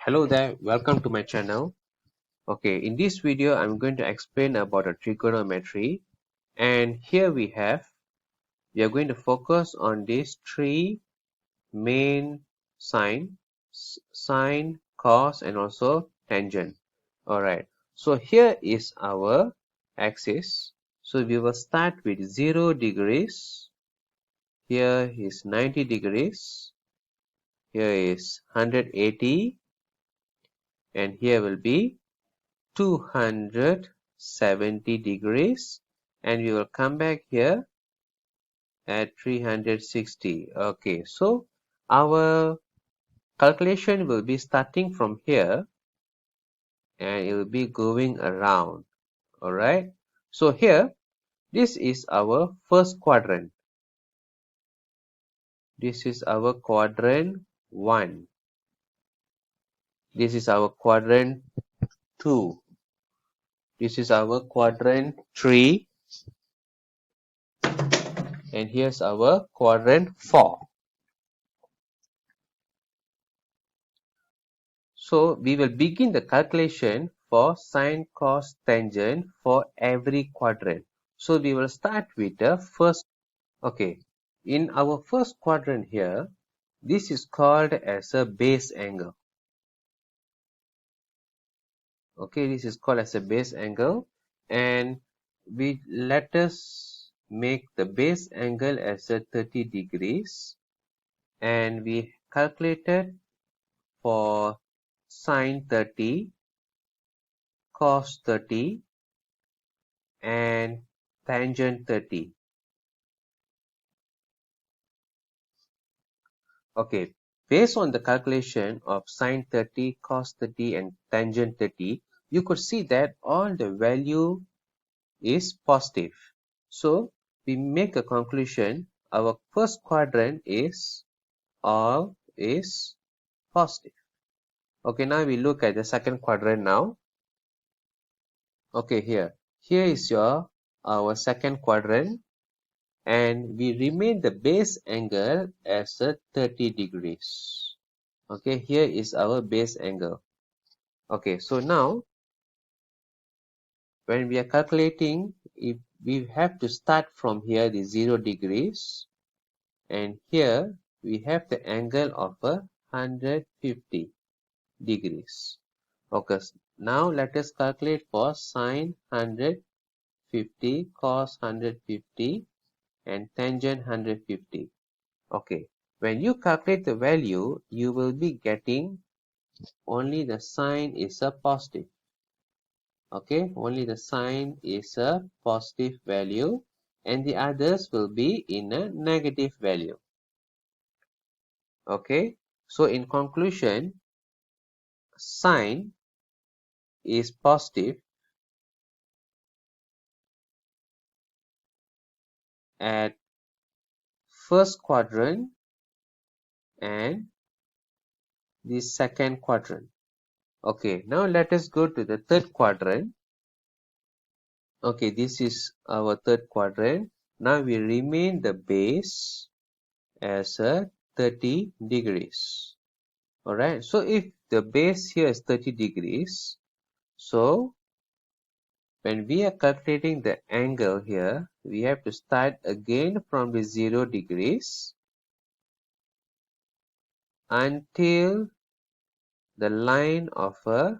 Hello there, welcome to my channel. Okay, in this video I'm going to explain about a trigonometry, and here we are going to focus on these three main sine, cos and also tangent. Alright, so here is our axis. So we will start with 0 degrees, here is 90 degrees, here is 180, and here will be 270 degrees, and we will come back here at 360. Okay, so our calculation will be starting from here and it will be going around. All right, so here this is our first quadrant. This is our quadrant 1. This is our quadrant 2. This is our quadrant 3. And here's our quadrant 4. So we will begin the calculation for sine, cos, tangent for every quadrant. So we will start with the first. Okay, in our first quadrant here, this is called as a base angle. Okay, this is called as a base angle, and let us make the base angle as a 30 degrees, and we calculated for sine 30, cos 30, and tangent 30. Okay, based on the calculation of sine 30, cos 30, and tangent 30, you could see that all the value is positive. So we make a conclusion, our first quadrant is all is positive. Okay, now we look at the second quadrant now. Okay, here is our second quadrant, and we remain the base angle as a 30 degrees. Okay, here is our base angle. Okay, so now when we are calculating, if we have to start from here the 0 degrees, and here we have the angle of 150 degrees. Okay, now let us calculate for sine 150, cos 150, and tangent 150. Okay, when you calculate the value, you will be getting only the sign is a positive. Okay, only the sign is a positive value, and the others will be in a negative value. Okay, so in conclusion, sign is positive at first quadrant and the second quadrant. Okay, now let us go to the third quadrant. Okay, this is our third quadrant. Now we remain the base as a 30 degrees. Alright, so if the base here is 30 degrees, so when we are calculating the angle here, we have to start again from the 0 degrees until the line of a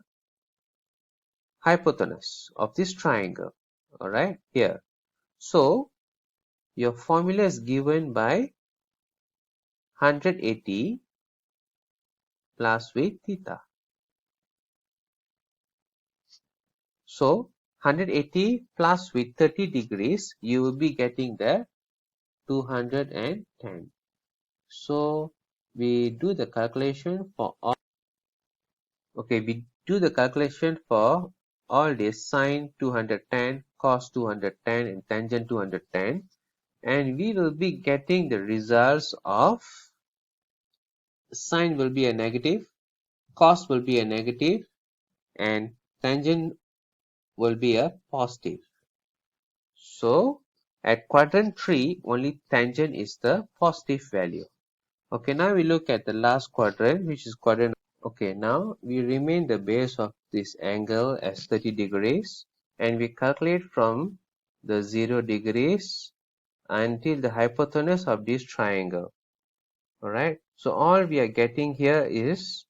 hypotenuse of this triangle. Alright, here. So your formula is given by 180 plus with theta. So 180 plus with 30 degrees, you will be getting the 210. So we do the calculation for all. Okay, we do the calculation for all this sine 210, cos 210, and tangent 210, and we will be getting the results of sine will be a negative, cos will be a negative, and tangent will be a positive. So at quadrant 3, only tangent is the positive value. Okay, now we look at the last quadrant, which is quadrant. Okay, now we remain the base of this angle as 30 degrees and we calculate from the 0 degrees until the hypotenuse of this triangle. Alright, so all we are getting here is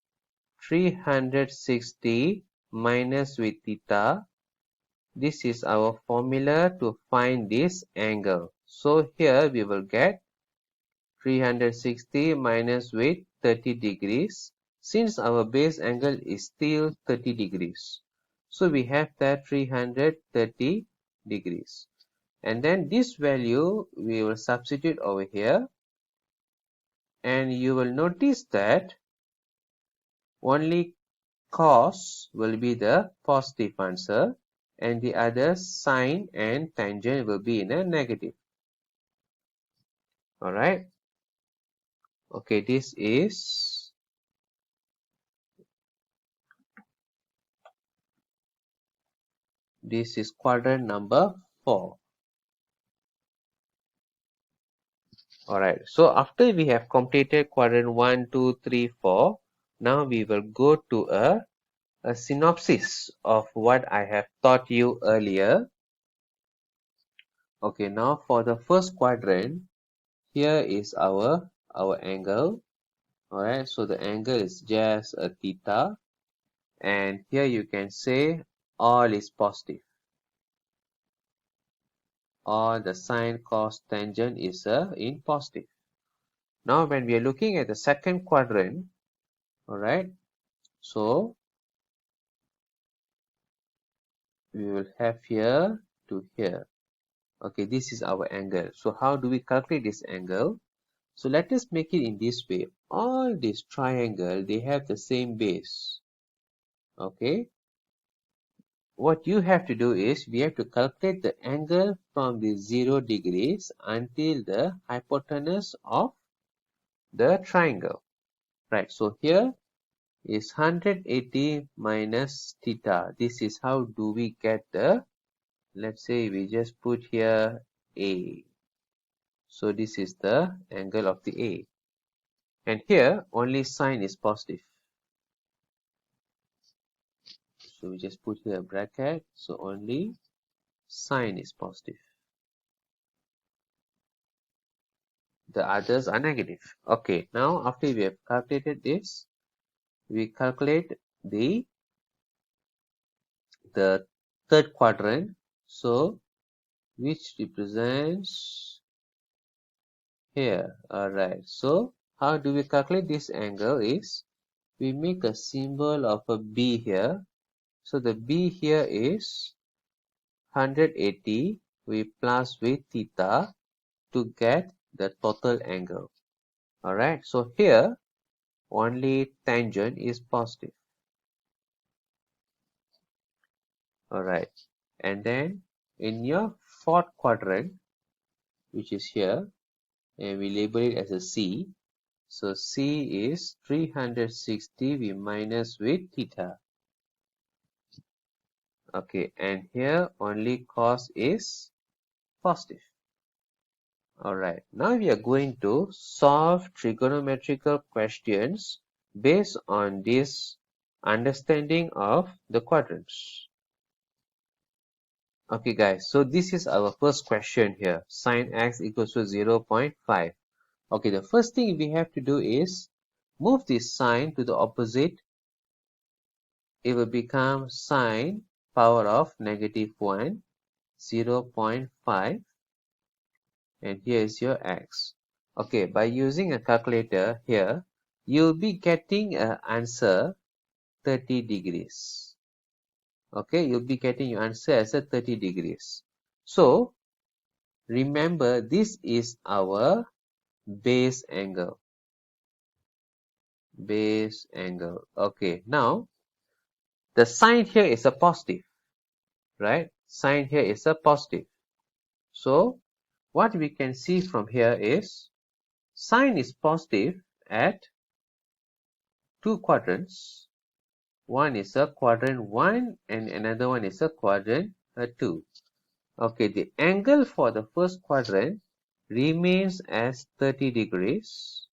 360 minus with theta. This is our formula to find this angle. So here we will get 360 minus with 30 degrees. Since our base angle is still 30 degrees. So we have that 330 degrees. And then this value we will substitute over here. And you will notice that only cos will be the positive answer and the other sine and tangent will be in a negative. Alright. Okay, this is quadrant number 4. Alright, so after we have completed quadrant 1, 2, 3, 4, now we will go to a synopsis of what I have taught you earlier. Okay, now for the first quadrant, here is our angle. Alright, so the angle is just a theta. And here you can say all is positive. All the sine, cos, tangent is in positive. Now when we are looking at the second quadrant, alright, so we will have here to here. Okay, this is our angle. So how do we calculate this angle? So let us make it in this way. All these triangle, they have the same base. Okay. What you have to do is we have to calculate the angle from the 0 degrees until the hypotenuse of the triangle. Right. So here is 180 minus theta. This is how do we get the, let's say we just put here A. So this is the angle of the A. And here only sine is positive. So we just put here a bracket. So only sine is positive. The others are negative. Okay, now after we have calculated this, we calculate the third quadrant. So which represents here. Alright, so how do we calculate this angle is we make a symbol of a B here. So the B here is 180. We plus with theta to get the total angle. Alright, so here only tangent is positive. Alright, and then in your fourth quadrant, which is here, and we label it as a C. So C is 360, we minus with theta. Okay, and here only cos is positive. Alright, now we are going to solve trigonometrical questions based on this understanding of the quadrants. Okay guys, so this is our first question here. Sin x equals to 0.5. Okay, the first thing we have to do is move this sign to the opposite. It will become sine power of -1, 0.5. And here is your x. Okay, by using a calculator here, you'll be getting an answer 30 degrees. Okay, you'll be getting your answer as a 30 degrees. So, remember this is our base angle. Base angle. Okay, now the sign here is a positive, right? Sign here is a positive. So, what we can see from here is sine is positive at two quadrants. One is a quadrant 1 and another one is a quadrant 2. Okay, the angle for the first quadrant remains as 30 degrees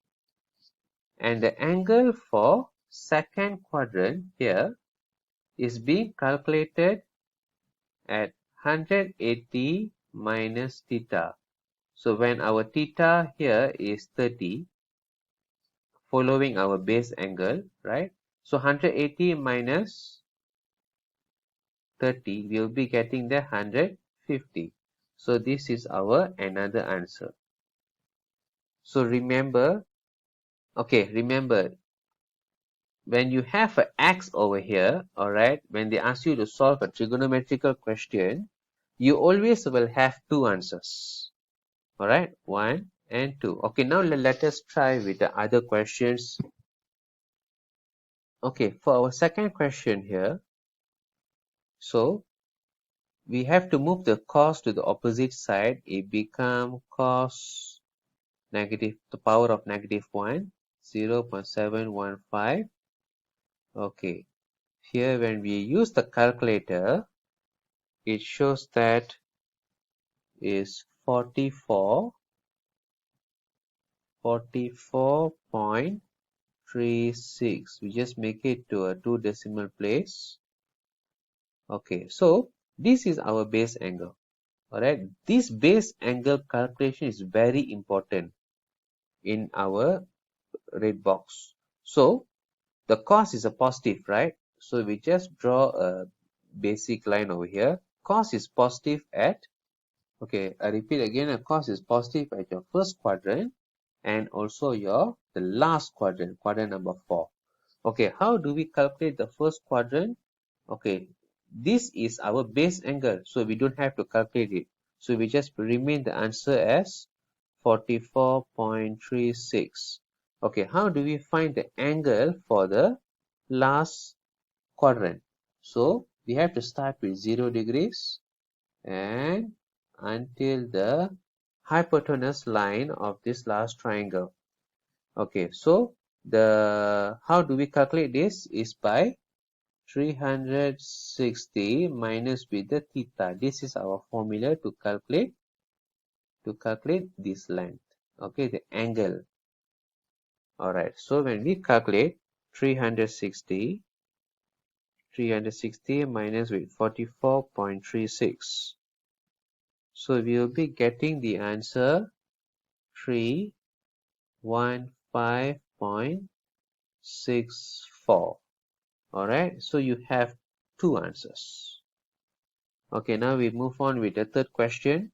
and the angle for second quadrant here is being calculated at 180 minus theta. So when our theta here is 30, following our base angle, right? So 180 minus 30, we'll be getting the 150. So this is our another answer. So remember, when you have an x over here, all right, when they ask you to solve a trigonometrical question, you always will have two answers. All right, 1 and 2. Okay, now let us try with the other questions. Okay, for our second question here, so we have to move the cos to the opposite side. It become cos negative, the power of -1, 0.715. Okay, here when we use the calculator, it shows that is 44.36. We just make it to a 2 decimal place. Okay, so this is our base angle. All right, this base angle calculation is very important in our red box. So the cos is a positive, right? So we just draw a basic line over here. Cos is positive at, okay, I repeat again, a cos is positive at your first quadrant and also the last quadrant, quadrant number 4. Okay, how do we calculate the first quadrant? Okay, this is our base angle, so we don't have to calculate it. So we just remain the answer as 44.36. Okay, how do we find the angle for the last quadrant? So we have to start with 0 degrees and until the hypotenuse line of this last triangle. Okay, so how do we calculate this is by 360 minus with the theta. This is our formula to calculate this length. Okay, the angle. All right, so when we calculate 360 minus with 44.36, so we will be getting the answer 315.64. All right, so you have two answers. Okay, now we move on with the third question.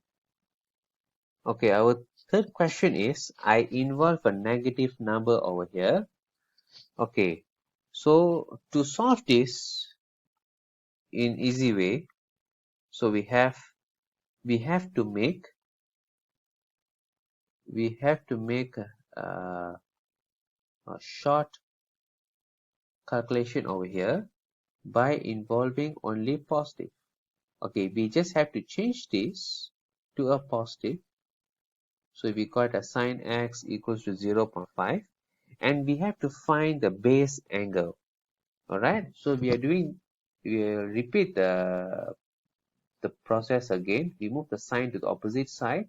Okay, our third question is, I involve a negative number over here. Okay, so to solve this in easy way, so we have to make a short calculation over here by involving only positive. Okay, we just have to change this to a positive. So we got a sine x equals to 0.5 and we have to find the base angle. All right, so we will repeat the process again. We move the sign to the opposite side.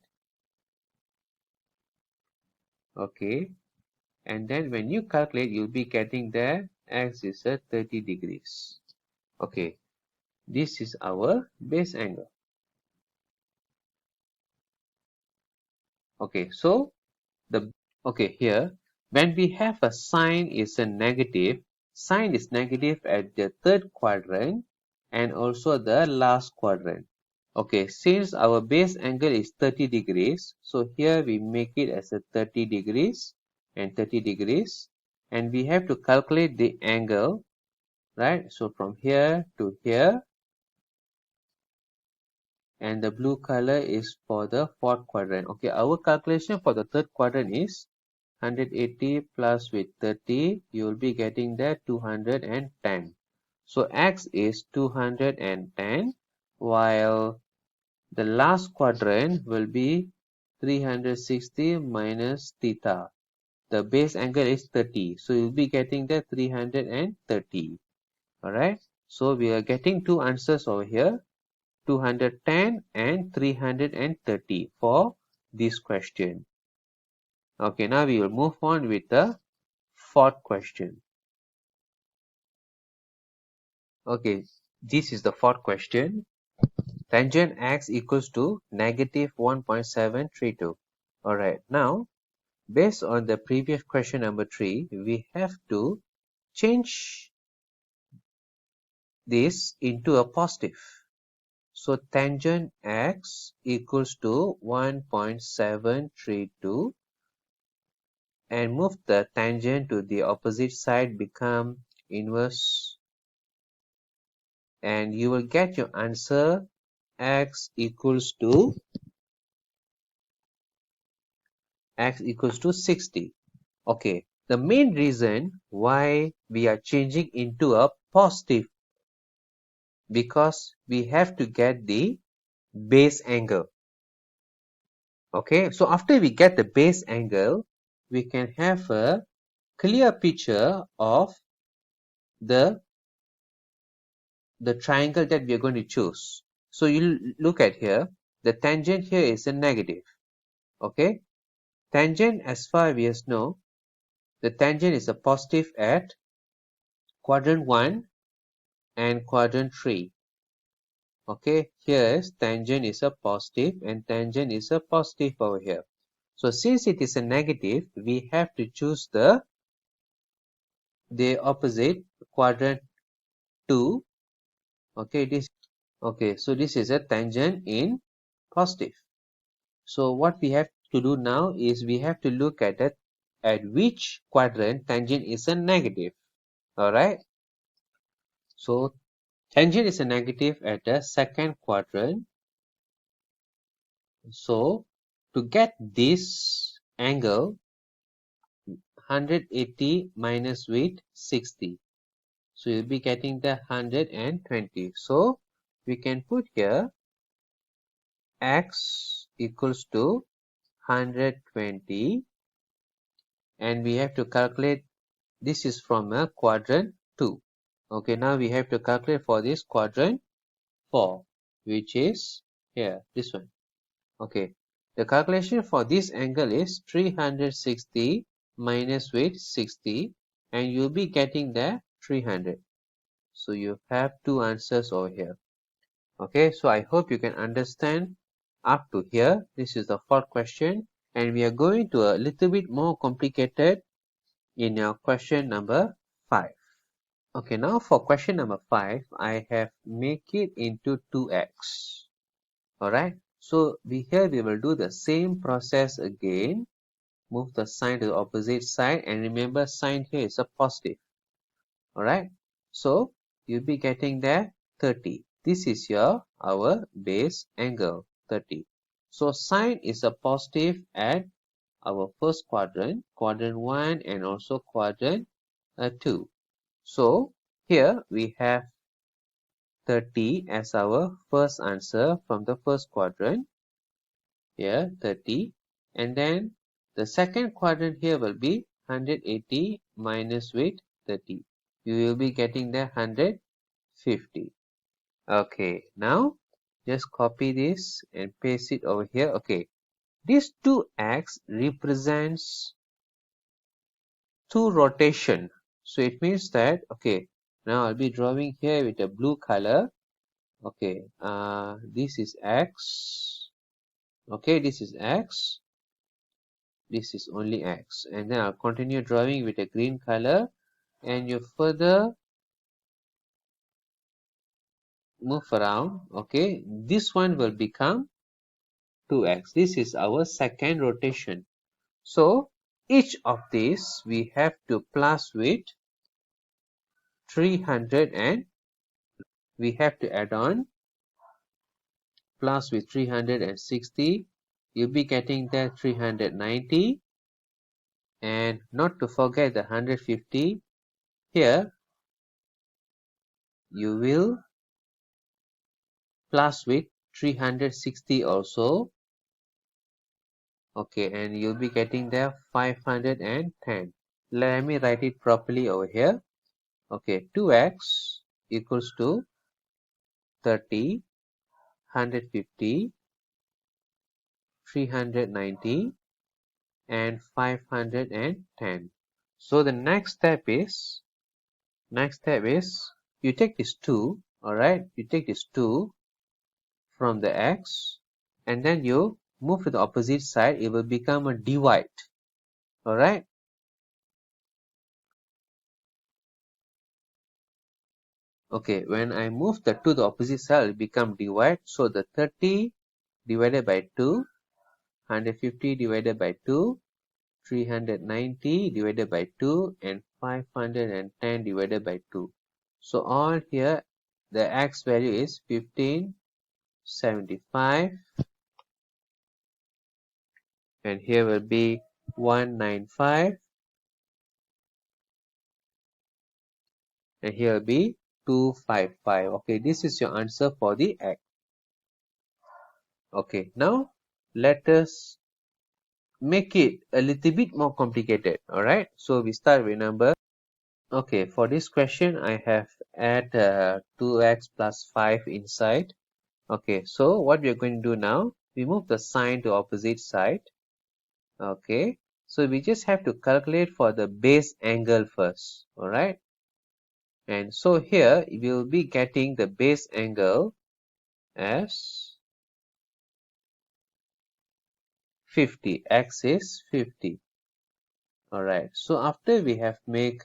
Okay, and then when you calculate, you'll be getting there x is at 30 degrees. Okay, this is our base angle. Okay, so here when we have a sign is a negative, sign is negative at the third quadrant and also the last quadrant. Okay, since our base angle is 30 degrees, so here we make it as a 30 degrees and 30 degrees, and we have to calculate the angle, right? So from here to here, and the blue color is for the fourth quadrant. Okay, our calculation for the third quadrant is 180 plus with 30, you will be getting that 210. So x is 210, while the last quadrant will be 360 minus theta. The base angle is 30, so you'll be getting the 330. Alright, so we are getting two answers over here, 210 and 330 for this question. Okay, now we will move on with the fourth question. Okay, this is the fourth question. Tangent x equals to negative 1.732. Alright, now based on the previous question number 3, we have to change this into a positive. So tangent x equals to 1.732 and move the tangent to the opposite side, become inverse, and you will get your answer x equals to 60. Okay, the main reason why we are changing into a positive, because we have to get the base angle. Okay, so after we get the base angle, we can have a clear picture of the triangle that we are going to choose. So you look at here, the tangent here is a negative. Okay, tangent, as far as we know, the tangent is a positive at quadrant 1 and quadrant 3. Okay, here is tangent is a positive and tangent is a positive over here. So since it is a negative, we have to choose the opposite, quadrant 2. Okay, so this is a tangent in positive. So what we have to do now is we have to look at it, at which quadrant tangent is a negative. Alright, so tangent is a negative at the second quadrant. So to get this angle, 180 minus with 60. So you'll be getting the 120. So we can put here x equals to 120, and we have to calculate, this is from a quadrant 2. Okay, now we have to calculate for this quadrant 4, which is here, this one. Okay, the calculation for this angle is 360 minus with 60, and you'll be getting the 300. So you have two answers over here. Okay, so I hope you can understand up to here. This is the fourth question, and we are going to a little bit more complicated in our question number 5. Okay, now for question number 5, I have make it into 2x. Alright, so here we will do the same process again. Move the sign to the opposite side, and remember, sign here is a positive. Alright, so you'll be getting there 30. This is our base angle, 30. So sine is a positive at our first quadrant, quadrant 1 and also quadrant 2. So here we have 30 as our first answer from the first quadrant. Here 30, and then the second quadrant here will be 180 minus with 30. You will be getting the 150. Okay, now just copy this and paste it over here. Okay, this 2x represents 2 rotation. So it means that, okay, now I'll be drawing here with a blue color. Okay, this is x. Okay, this is x. This is only x. And then I'll continue drawing with a green color, and you further move around. Okay, this one will become 2x. This is our second rotation. So each of these we have to plus with 300, and we have to add on plus with 360. You'll be getting the 390, and not to forget the 150. Here you will plus with 360 also. Okay, and you'll be getting the 510. Let me write it properly over here. Okay, 2x equals to 30, 150, 390, and 510. So the next step is you take this 2, alright, you take this 2 from the x, and then you move to the opposite side, it will become a divide, alright. Okay, when I move the 2 to the opposite side, it will become divide, so the 30 divided by 2, 150 divided by 2, 390 divided by 2, and 510 divided by 2. So all here, the x value is 1575, and here will be 195, and here will be 255. Okay, this is your answer for the x. Okay, now let us make it a little bit more complicated. Alright, so we start with number. Okay, for this question, I have add 2x plus 5 inside. Okay, so what we are going to do now, we move the sign to opposite side. Okay, so we just have to calculate for the base angle first. Alright, and so here we will be getting the base angle as 50. X is 50. Alright, so after we have make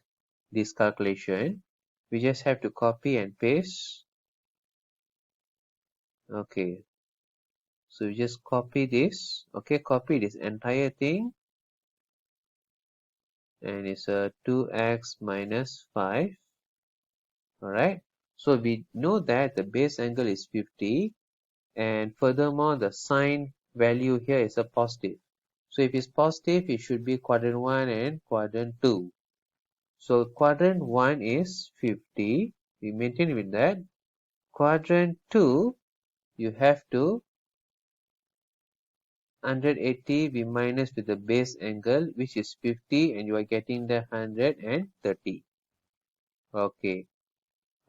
this calculation, we just have to copy and paste. Okay, so we just copy this. Okay, copy this entire thing, and it's a 2x minus 5. Alright, so we know that the base angle is 50, and furthermore the sign value here is a positive. So if it's positive, it should be quadrant 1 and quadrant 2. So quadrant 1 is 50, we maintain with that. Quadrant 2, you have to 180 we minus with the base angle, which is 50, and you are getting the 130. Okay,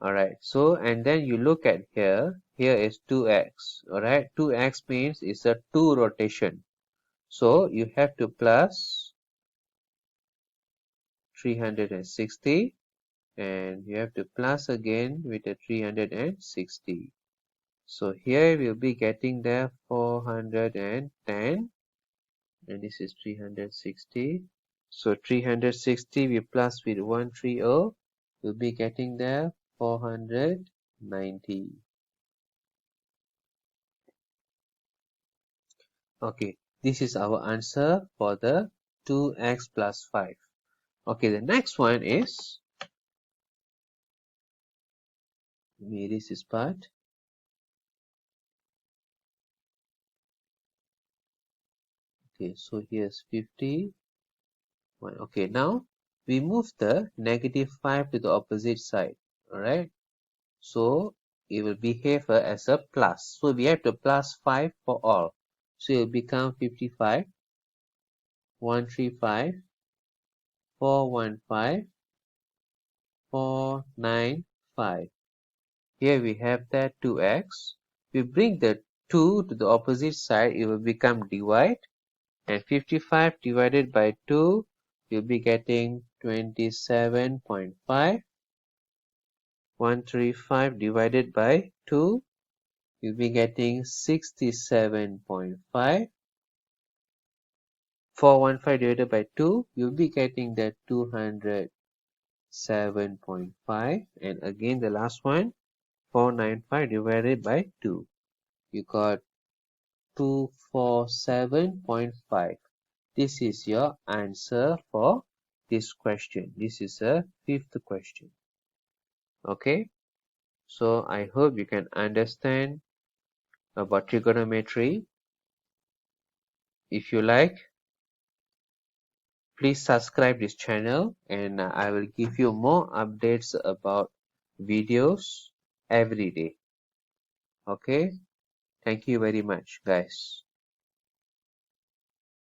alright, so and then you look at here is 2x. Alright, 2x means it's a 2 rotation, so you have to plus 360, and you have to plus again with the 360. So here we'll be getting the 410, and this is 360. So 360 we plus with 130, we'll be getting the 490. Okay, this is our answer for the 2x plus 5. Okay, the next one is, let me erase this part. Okay, so here's 50. Okay, now we move the negative 5 to the opposite side. Alright, so it will behave as a plus. So we have to plus 5 for all. So it will become 55, 135, 415, 495. Here we have that 2x. We bring the 2 to the opposite side, it will become divide. And 55 divided by 2, you'll be getting 27.5. 135 divided by 2, you'll be getting 67.5. 415 divided by 2, you'll be getting the 207.5. And again the last one, 495 divided by 2, you got 247.5. This is your answer for this question. This is a fifth question. Okay, so I hope you can understand about trigonometry. If you like, please subscribe this channel, and I will give you more updates about videos every day. Okay, thank you very much, guys.